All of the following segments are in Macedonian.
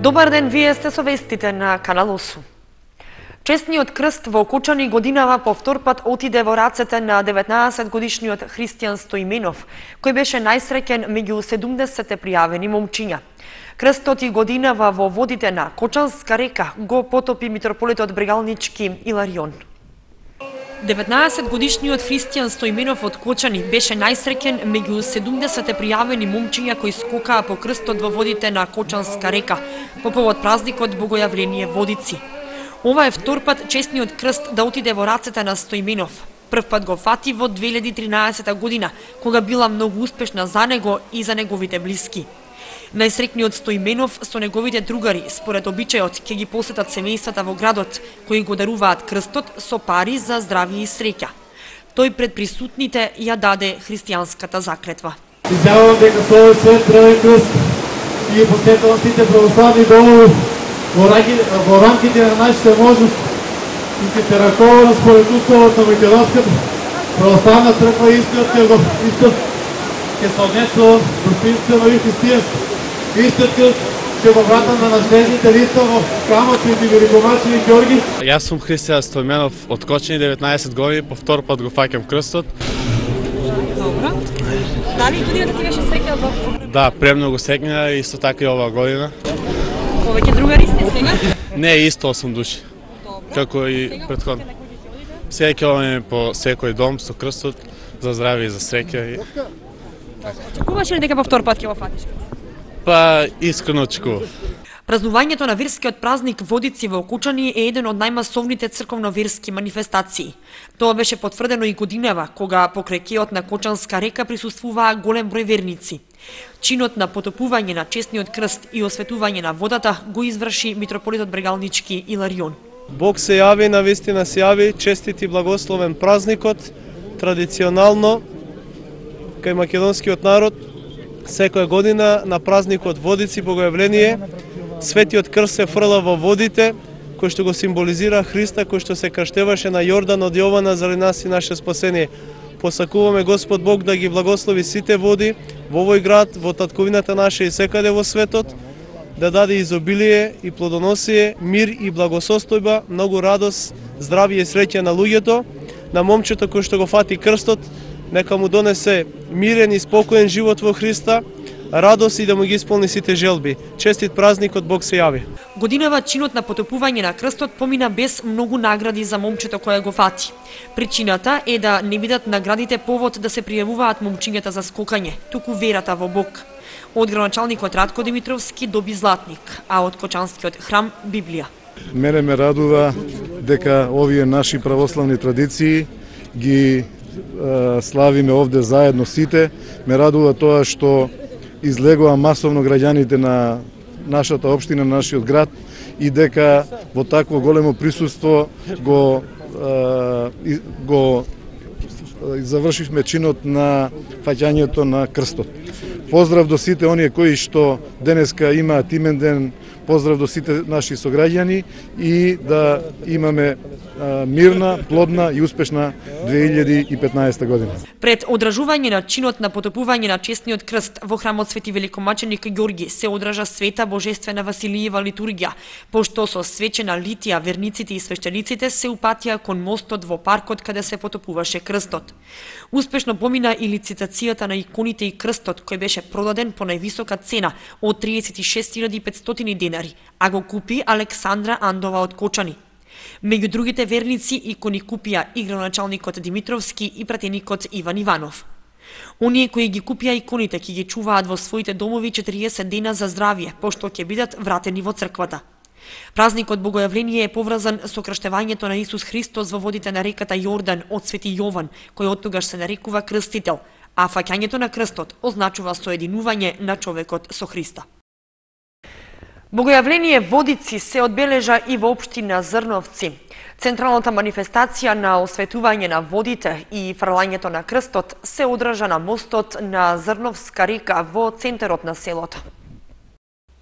Добар ден, вие сте со вестите на Канал 8. Честниот крст во Окочани годинава по втор пат отиде во рацете на 19-годишниот Христијан Стоименов, кој беше најсреќен меѓу 70 пријавени момчиња. Крстот и годинава во водите на Кочанска река го потопи митрополитот Брегалнички Иларион. 19-годишниот Христијан Стоименов од Кочани беше најсреќен меѓу 70 пријавени момчиња кои скокаа по крстот во водите на Кочанска река по повод празникот Богојавление Водици. Ова е втор пат честниот крст да отиде во рацете на Стоименов. Прв пат го фати во 2013 година, кога била многу успешна за него и за неговите блиски. Најсреќниот Стоименов со неговите другари, според обичајот, ќе ги посетат семејствата во градот, кои го даруваат крстот со пари за здравје и среќа. Тој пред присутните ја даде христијанската заклетва. Изјавувам дека со овој свет дрвен крст и ги посетувам сите православни домови во рамките на нашите можности и ќе се раководам според уставот на Македонската православна црква и истот ќе се однесувам достоинствено и христијански. Истиот крст ќе го вратам на наследните лица во храмот Свети Великомачени Ѓорги. Јас сум Христијан Стоименов од Кочани, 19 години, по втор пат го фаќам крстот. Добро. Дали годината ти беше среќна во? Да, премногу среќна и исто така и оваа година. Повеќе другари сте сега? Не, исто 8 души. Како и претходно. Сега ќе одиме по секој дом со крстот за здравје и за среќа. Очекуваш ли дека по втор пат ќе го фатиш? Па, искрено очекував. Празнувањето на верскиот празник Водици во Окочани е еден од најмасовните црковно-верски манифестации. Тоа беше потврдено и годинава, кога покрај кеот на Кочанска река присуствуваа голем број верници. Чинот на потопување на честниот крст и осветување на водата го изврши митрополитот Брегалнички Иларион. Бог се јави, навистина се јави, честит и благословен празникот. Традиционално, кај македонскиот народ, секоја година на празникот Водици Богојавление, Светиот крст се фрла во водите, кој што го символизира Христа, кој што се крштеваше на Јордан од Јована заради нас и наше спасение. Посакуваме Господ Бог да ги благослови сите води во овој град, во татковината наша и секаде во светот, да даде изобилие и плодоносие, мир и благосостојба, многу радост, здравје и среќа на луѓето, на момчето кој што го фати крстот, нека му донесе мирен и спокоен живот во Христа, радост и да му ги исполни сите желби. Честит празник од Бог се јави. Годинава чинот на потопување на крстот помина без многу награди за момчето кое го фати. Причината е да не бидат наградите повод да се пријавуваат момчињата за скокање, туку верата во Бог. Од градоначалникот Ратко Димитровски доби златник, а од Кочанскиот храм Библија. Мене ме радува дека овие наши православни традиции ги славиме овде заедно сите. Ме радува тоа што излегува масовно граѓаните на нашата општина, на нашиот град и дека во такво големо присуство го завршивме чинот на фаќањето на крстот. Поздрав до сите оние кои што денеска имаат имен ден, поздрав до сите наши сограѓани и да имаме мирна, плодна и успешна 2015 година. Пред одражување на чинот на потопување на честниот крст во храмот Свети Великомаченик Ѓорги се одража света божествена Василиева литургија, пошто со свечена литија верниците и свештениците се упатија кон мостот во паркот каде се потопуваше крстот. Успешно помина и лицитацијата на иконите и крстот, кој беше продаден по највисока цена од 36.500 денари, а го купи Александра Андова од Кочани. Меѓу другите верници икони купија и градоначалникот Димитровски и пратеникот Иван Иванов. Оние кои ги купија иконите ќе ги чуваат во своите домови 40 дена за здравје, пошто ќе бидат вратени во црквата. Празникот Богојавление е поврзан со крштевањето на Исус Христос во водите на реката Јордан од Свети Јован, кој оттогаш се нарекува крстител, а фаќањето на крстот означува соединување на човекот со Христа. Богојавление Водици се одбележа и во општина Зрновци. Централната манифестација на осветување на водите и фрлањето на крстот се одража на мостот на Зрновска река во центарот на селото.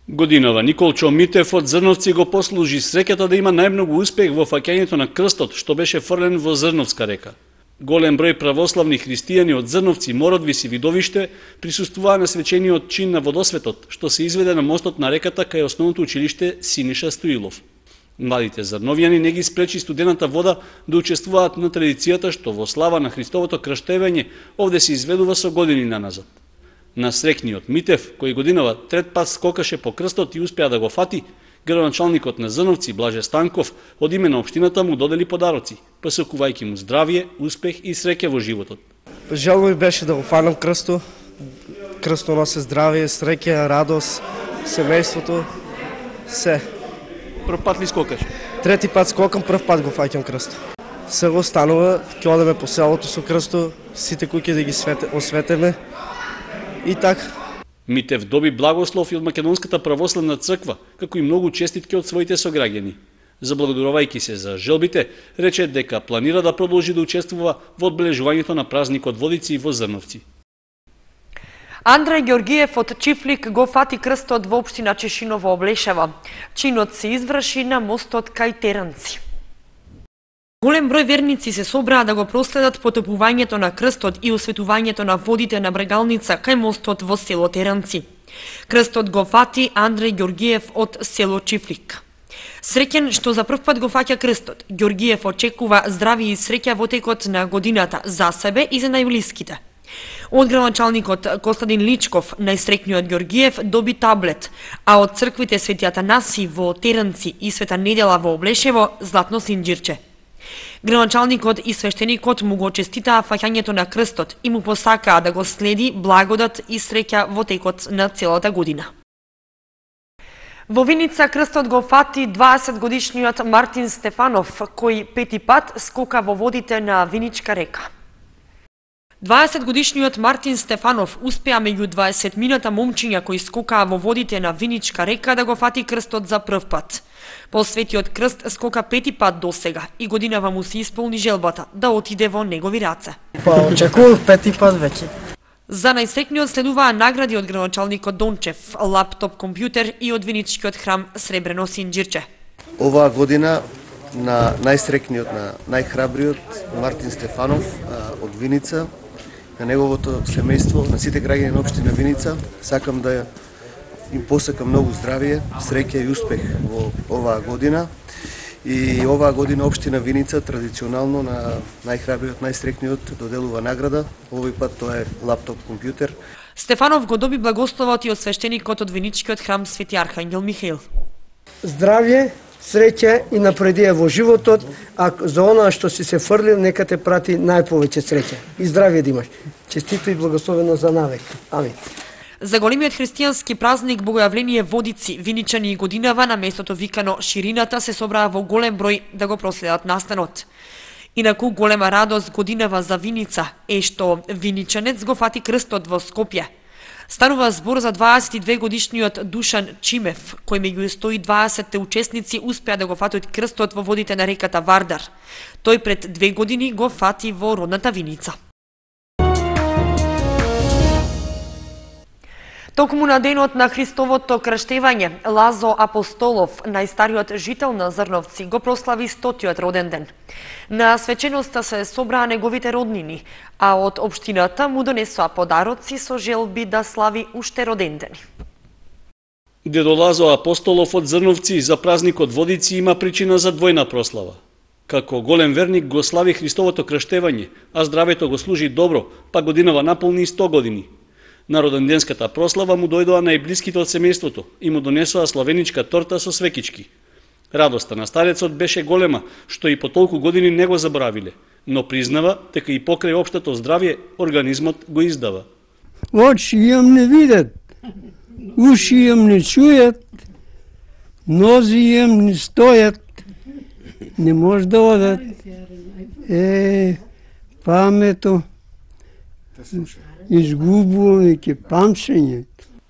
Годинава Николчо Митев од Зрновци го послужи среќата да има најмногу успех во фаќањето на крстот што беше фрлен во Зрновска река. Голем број православни христијани од Зрновци, Мородвис и Видовиште присуствуваа на свечениот чин на водосветот, што се изведе на мостот на реката кај основното училиште Синиша Стоилов. Младите зрновјани не ги спречи студената вода да учествуваат на традицијата што во слава на Христовото крштевење овде се изведува со години наназад. На срекниот Митев, кој годинава трет пат скокаше по крстот и успеа да го фати, градоначалникот на Зрновци Блаже Станков од име на општината му додели подароци, посакувајќи му здравје, успех и среќа во животот. Жел ми беше да го фанам крсто. Крсто носи здравје, среќа, радост, семејството, се. Прв пат ли скокаш? Трети пат скокам, прв пат го фаќам крсто. Се го станува, ќе одеме по селото со крсто, сите куќи да ги осветеме и така. Митев доби благослов и од Македонската православна црква, како и многу честитки од своите сограѓани. Заблагодарувајќи се за желбите, рече дека планира да продолжи да учествува во одбележувањето на празникот Водици во Зрновци. Андреј Ѓоргиев од Чифлик го фати крстот во општина Чешиново Облешева. Чинот се изврши на мостот кај Теранци. Голем број верници се собраа да го проследат потопувањето на крстот и осветувањето на водите на брегалница кај мостот во село Теранци. Крстот го фати Андреј Ѓоргиев од село Чифлик. Среќен што за прв пат го фаќа крстот, Ѓоргиев очекува здравје и среќа во текот на годината за себе и за најблиските. Од градоначалникот Костадин Личков, најсрекниот Ѓоргиев доби таблет, а од црквите Свети Атанаси во Теранци и Света Недела во Облешево златно синџирче. Градоначалникот и свештеникот му го честитаа фаќањето на крстот и му посакаа да го следи благодат и среќа во текот на целата година. Во Виница крстот го фати 20 годишниот Мартин Стефанов, кој пети пат скока во водите на Виничка река. 20 годишниот Мартин Стефанов успеа меѓу 20-мината момчиња кои скокаа во водите на Виничка река да го фати крстот за прв пат. По светиот крст скока пети пат досега и годинава му се исполни желбата да отиде во негови раце. Очекував пети пат веќе. За најсрекниот следуваа награди од градоначалникот Дончев, лаптоп компјутер и од Виничкиот храм Сребрено синџирче. Оваа година на најсрекниот, на најхрабриот Мартин Стефанов од Виница, на неговото семејство, на сите граѓани на општина Виница, сакам да им посакам многу здравје, среќа и успех во оваа година. И оваа година општина Виница традиционално на најхрабриот, најсрекниот доделува награда. Овој пат тоа е лаптоп компјутер. Стефанов го доби благословот и од свештеникот од Виничкиот храм Свети Архангел Михаил. Здравје, среќа и напредија во животот, а за она што си се фрлил, нека те прати најповеќе среќа. И здравје да имаш. Честито и благословено за навек. Амин. За големиот христијански празник Богојавление Водици, виничани и годинава на местото викано Ширината се собраа во голем број да го проследат настанот. Инаку голема радост годинава за Виница е што виничанец го фати крстот во Скопје. Станува збор за 22 годишниот Душан Чимев, кој меѓу 120 учесници успеа да го фатат крстот во водите на реката Вардар. Тој пред 2 години го фати во родната Виница. Токму на денот на Христовото крштевање, Лазо Апостолов, најстариот жител на Зрновци, го прослави 100-тиот роден ден. На свеченоста се собраа неговите роднини, а од општината му донесоа подароци со желби да слави уште роден ден. Дедо Лазо Апостолов од Зрновци за празникот Водици има причина за двојна прослава. Како голем верник го слави Христовото крштевање, а здравето го служи добро, па годинава наполни 100 години. На роденденската прослава му дојдоа најблиските од семејството и му донесоа славеничка торта со свекички. Радоста на старецот беше голема, што и по толку години не го заборавиле, но признава дека и покрај општото здравје организмот го издава. Очи имам не видат, уши имам не чујат, нози имам не стојат, не може да одат. Памето изгубувам веќе памшење.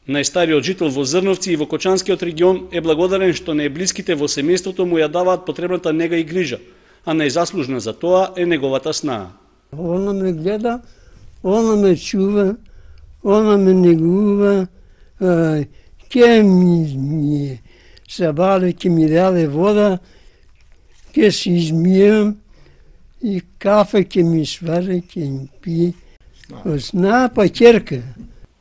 Најстариот жител во Зрновци и во Кочанскиот регион е благодарен што најблиските во семејството му ја даваат потребната нега и грижа, а најзаслужна за тоа е неговата снага. Она ме гледа, она ме чува, она ме негува, ке ми сабале, ке ми даде вода, ке се измијам И кафе ќе ми свари, ќе ми пие. Зна па ќерка.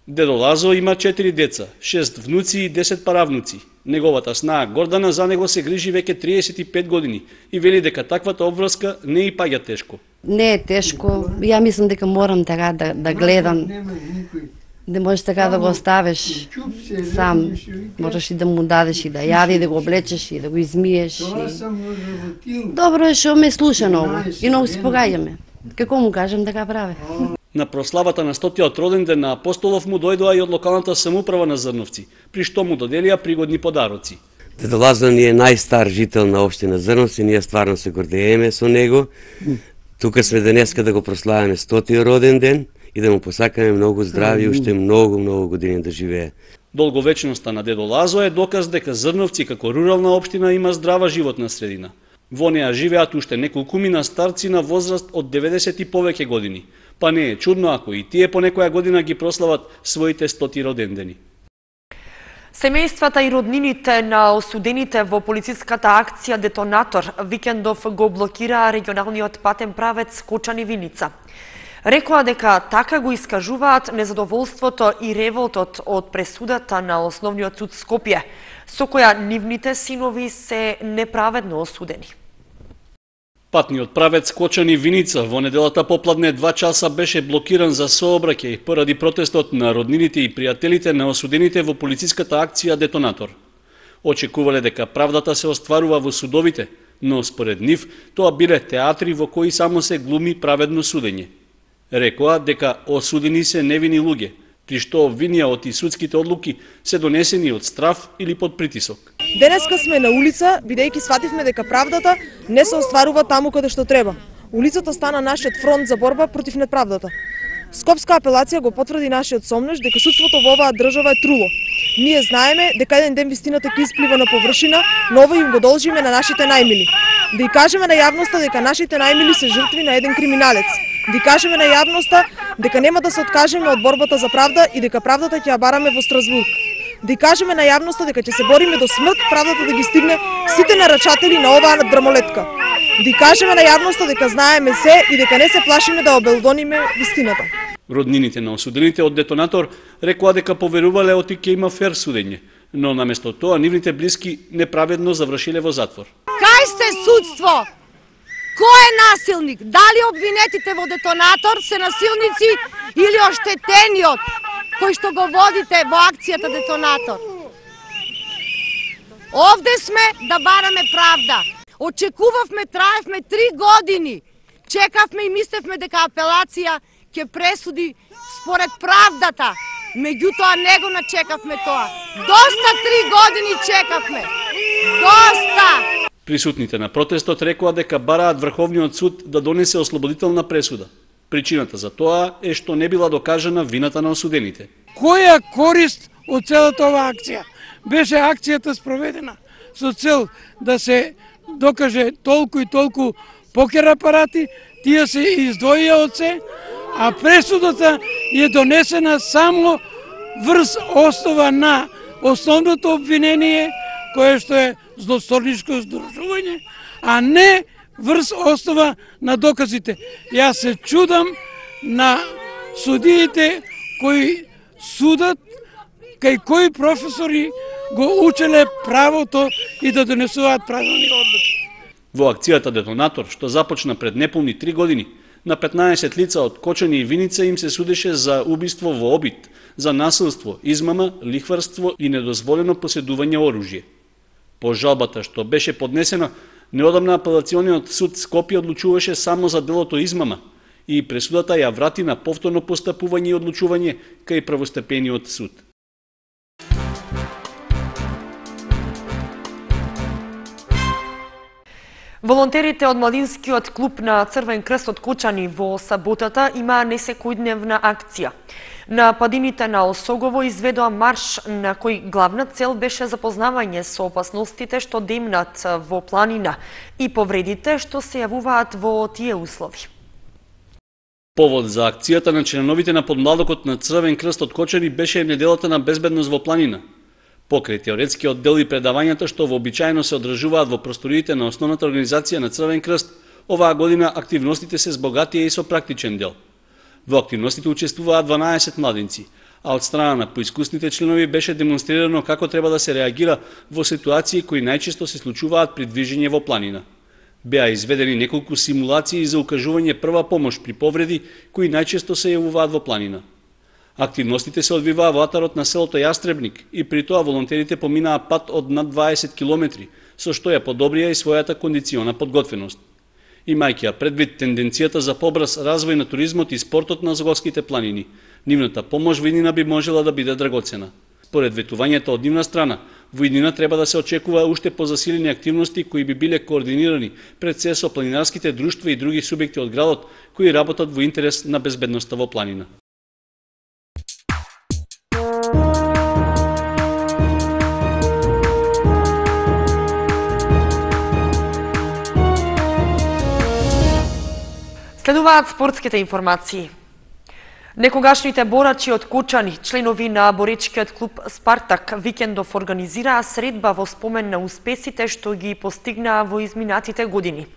Дедо Лазо има 4 деца, 6 внуци и 10 паравнуци. Неговата снаа Гордана за него се грижи веќе 35 години и вели дека таквата обврска не и паѓа тешко. Не е тешко, ја мислам дека морам така да гледам. Не можеш така да го оставиш сам, можеш и да му дадеш и да јади, да го облечеш и да го измиеш. Добро е што ме слуша многу и многу се погаѓаме. Како му кажем дека прави? На прославата на 100-тиот роден ден на Апостолов му дојдоа и од локалната самоуправа на Зрновци, при што му доделија пригодни подароци. Дедо Лазо ни е најстар жител на општина Зрновци, ние стварно се гордееме со него. Тука сме денеска да го прославиме 100-тиот роден ден и да му посакаме многу здрави и уште многу години да живее. Долговечноста на дедо Лазо е доказ дека Зрновци како рурална општина има здрава животна средина. Во неа живеат уште неколкумина старци на возраст од 90 и повеќе години. Па не е чудно ако и тие по некоја година ги прослават своите 100-ти родендени. Семејствата и роднините на осудените во полициската акција Детонатор викендов го блокираа регионалниот патен правец Кочани-Виница. Рекоа дека така го искажуваат незадоволството и револтот од пресудата на Основниот суд Скопје, со која нивните синови се неправедно осудени. Патниот правец Кочани-Виница во неделата попладне 2 часа беше блокиран за сообраќај поради протестот на роднините и пријателите на осудените во полициската акција Детонатор. Очекувале дека правдата се остварува во судовите, но според нив тоа биле театри во кои само се глуми праведно судење. Рекоа дека осудени се невини луѓе, при што обвинијавот и судските одлуки се донесени од страв или под притисок. Денеска сме на улица, бидејќи свативме дека правдата не се остварува таму каде што треба. Улицата стана нашиот фронт за борба против неправдата. Скопска апелација го потврди нашиот сомнеж дека судството во оваа држава е труло. Ние знаеме дека еден ден вистината ќе исплива на површина, но ова им го должиме на нашите најмили. Да и кажеме на јавноста дека нашите најмили се жртви на еден криминалец. Да и кажеме на јавноста дека нема да се откажеме од борбата за правда и дека правдата ќе ја бараме во Страсбург. Да и кажеме на јавноста дека ќе се бориме до смрт правдата да ги стигне сите нарачатели на оваа дрмолетка. Да и кажеме на јавноста дека знаеме се и дека не се плашиме да обелдониме вистината. Роднините на осудените од Детонатор рекоа дека поверувале оти ќе има фер судење, но наместо тоа нивните блиски неправедно завршиле во затвор. Кај сте судство? Кој е насилник? Дали обвинетите во Детонатор се насилници или оштетениот кој што го водите во акцијата Детонатор? Овде сме да бараме правда. Очекувавме, траевме 3 години. Чекавме и мислевме дека апелација ќе пресуди според правдата. Меѓутоа не го начекавме тоа. Доста 3 години чекавме. Доста! Присутните на протестот рекоа дека бараат Врховниот суд да донесе ослободителна пресуда. Причината за тоа е што не била докажана вината на осудените. Која корист од целата оваа акција? Беше акцијата спроведена со цел да се докаже толку и толку покер апарати, тие се издвоија од се, а пресудата е донесена само врз основа на основното обвинение, кое што е злосторничко здружување, а не врз основа на доказите. Јас се чудам на судиите кои судат, кај кои професори го учеле правото и да донесуваат правилни одлуки. Во акцијата Детонатор, што започна пред неполни 3 години, на 15 лица од Кочани-Виница им се судеше за убиство во обид, за насилство, измама, лихварство и недозволено поседување оружје. По жалбата што беше поднесена, неодамна апелациониот суд Скопје одлучуваше само за делото измама и пресудата ја врати на повторно постапување и одлучување кај правостепениот суд. Волонтерите од младинскиот клуб на Црвен крст од Кочани во саботата имаа несекојдневна акција. На падините на Осогово изведоа марш на кој главна цел беше запознавање со опасностите што демнат во планина и повредите што се јавуваат во тие услови. Повод за акцијата на членовите на подмладокот на Црвен крст од Кочани беше неделата на безбедност во планина. Покрај теоретскиот дел и предавањата што вообичаено се одржуваат во просториите на основната организација на Црвен крст, Оваа година активностите се збогатија и со практичен дел. Во активностите учествуваат 12 младинци, а од страна на поискусните членови беше демонстрирано како треба да се реагира во ситуации кои најчесто се случуваат при движење во планина. Беа изведени неколку симулации за укажување прва помош при повреди кои најчесто се јавуваат во планина. Активностите се одвиваа во атарот на селото Јастребник и при тоа волонтерите поминаа пат од над 20 километри, со што ја подобрија и својата кондициона подготвеност. Имајќи предвид тенденцијата за побрз развој на туризмот и спортот на Зголските планини, нивната помош во иднина би можела да биде драгоцена. Според ветувањето од нивна страна, во иднина треба да се очекува уште позасилени активности кои би биле координирани пред се со планинарските друштва и други субјекти од градот кои работат во интерес на безбедноста во планина. Следуваат спортските информации. Некогашните борачи од Кучани, членови на боречкиот клуб Спартак, викендов организираа средба во спомен на успесите што ги постигнаа во изминатите години.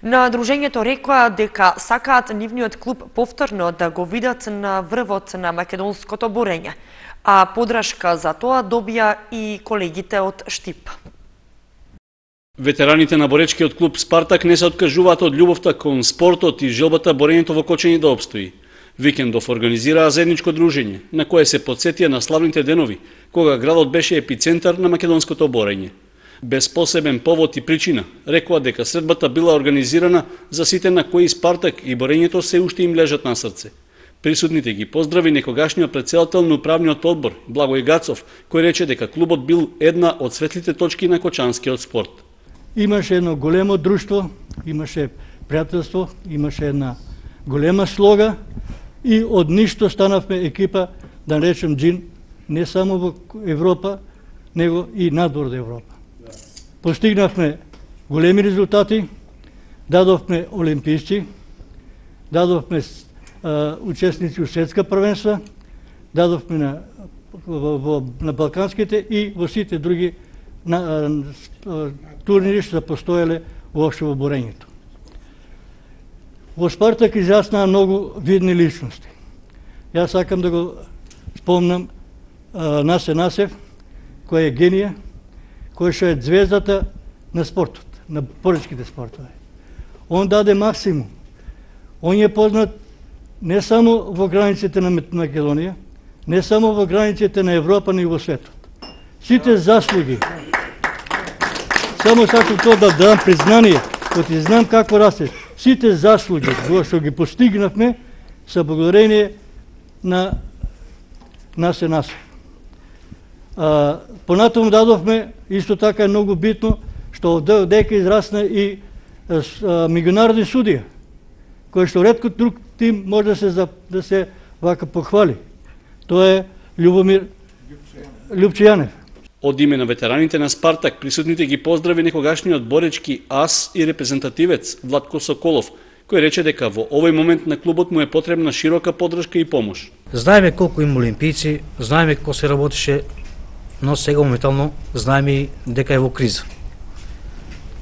На дружењето рекоа дека сакаат нивниот клуб повторно да го видат на врвот на македонското борење, а подршка за тоа добија и колегите од Штип. Ветераните на боречкиот клуб Спартак не се откажуваат од љубовта кон спортот и желбата борењето во Кочани да обстои. Викендов организираа заедничко дружење, на кое се потсетија на славните денови, кога градот беше епицентар на македонското борење. Без посебен повод и причина, рекоа дека средбата била организирана за сите на кои Спартак и борењето се уште им лежат на срце. Присутните ги поздрави некогашниот претседател на управниот одбор, Благој Гацов, кој рече дека клубот бил една од светлите точки на кочанскиот спорт. Имаше едно големо друштво, имаше пријателство, имаше една голема слога и од ништо станавме екипа, да речем джин, не само во Европа, него и надвор од Европа. Постигнавме големи резултати, дадовме олимписци, дадовме учесници у светска првенства, дадовме на балканските и во сите други турнири што постоеле воопшто во борењето. Во Спартак изјаснаа многу видни личности. Јас сакам да го спомнам Насе Насев, кој е генија, кој што е звездата на спортот, на боречките спортове. Он даде максимум. Он е познат не само во границите на Македонија, не само во границите на Европа, но и во светот. Сите заслуги. Само сакам тоа да дам признание, оти знам како расте. Сите заслуги што ги постигнавме са благодарение на Насе Насев. Понатаму дадовме, исто така е многу битно, што дека израсна и меѓународни судија, кој што ретко друг тим може да се вака похвали. Тоа е Љубомир Љупчијанев. Од име на ветераните на Спартак, присутните ги поздрави некогашниот боречки ас и репрезентативец Владко Соколов, кој рече дека во овој момент на клубот му е потребна широка поддршка и помош. Знаеме колку има олимпијци, знаеме како се работеше, но сега моментално знаеме дека е во криза.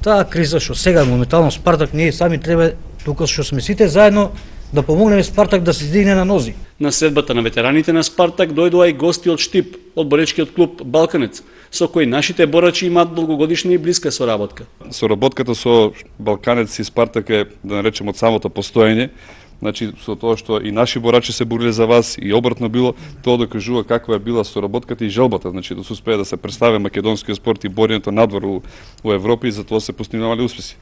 Таа криза што сега моментално Спартак, ние сами треба тука што сме сите заедно да помогнеме Спартак да се издигне на нози. На средбата на ветераните на Спартак дојдоа и гости од Штип, од боречкиот клуб Балканец, со кој нашите борачи имаат долгогодишна и блиска соработка. Соработката со Балканец и Спартак е, да наречем, од самото постоење. Значи, со тоа што и наши борачи се бориле за вас и обратно било, тоа докажува каква е била соработката и желбата, значи да се успее да се представи македонскиот спорт и борењето надвор во Европа и за тоа се постигнувале успеси.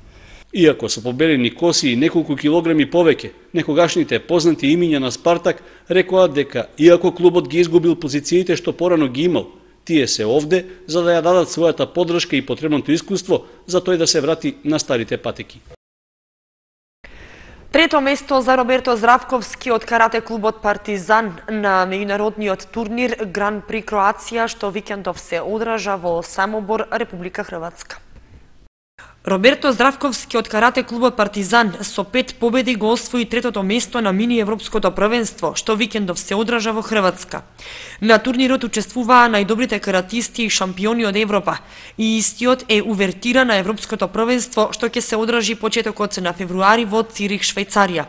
Иако со побелени коси и неколку килограми повеќе, некогашните познати имиња на Спартак рекоа дека иако клубот ги изгубил позициите што порано ги имал, тие се овде за да ја дадат својата поддршка и потребното искуство за тој да се врати на старите патеки. Трето место за Роберто Здравковски од карате клубот Партизан на меѓународниот турнир Гран При Кроација што викендов се одржа во Самобор, Република Хрватска. Роберто Здравковски од карате клубот Партизан со 5 победи го освои третото место на мини европското првенство, што викендов се одржа во Хрватска. На турнирот учествуваа најдобрите каратисти и шампиони од Европа и истиот е увертира на европското првенство што ќе се одржи почетокот на февруари во Цирих, Швајцарија.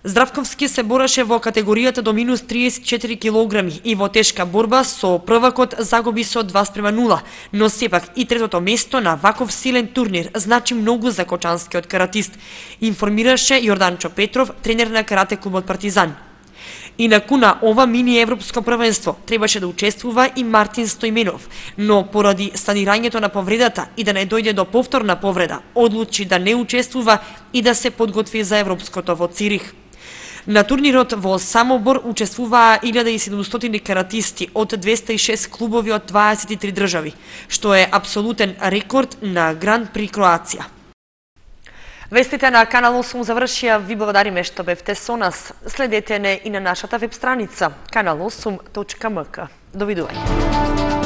Здравковски се бореше во категоријата до минус 34 килограми и во тешка борба со првакот загуби со 2:0, но сепак и третото место на ваков силен турнир значи многу за кочанскиот каратист, информираше Јорданчо Петров, тренер на карате клубот Партизан. Инаку на ова мини европско првенство требаше да учествува и Мартин Стојменов, но поради санирањето на повредата и да не дојде до повторна повреда, одлучи да не учествува и да се подготви за европското во Цирих. На турнирот во Самобор учествуваа 1700 каратисти од 206 клубови од 23 држави, што е апсолутен рекорд на Гран При Кроација. Вестите на Канал 8 завршија, ви благодариме што бевте со нас. Следете не и на нашата веб страница kanal8.mk. Довидување.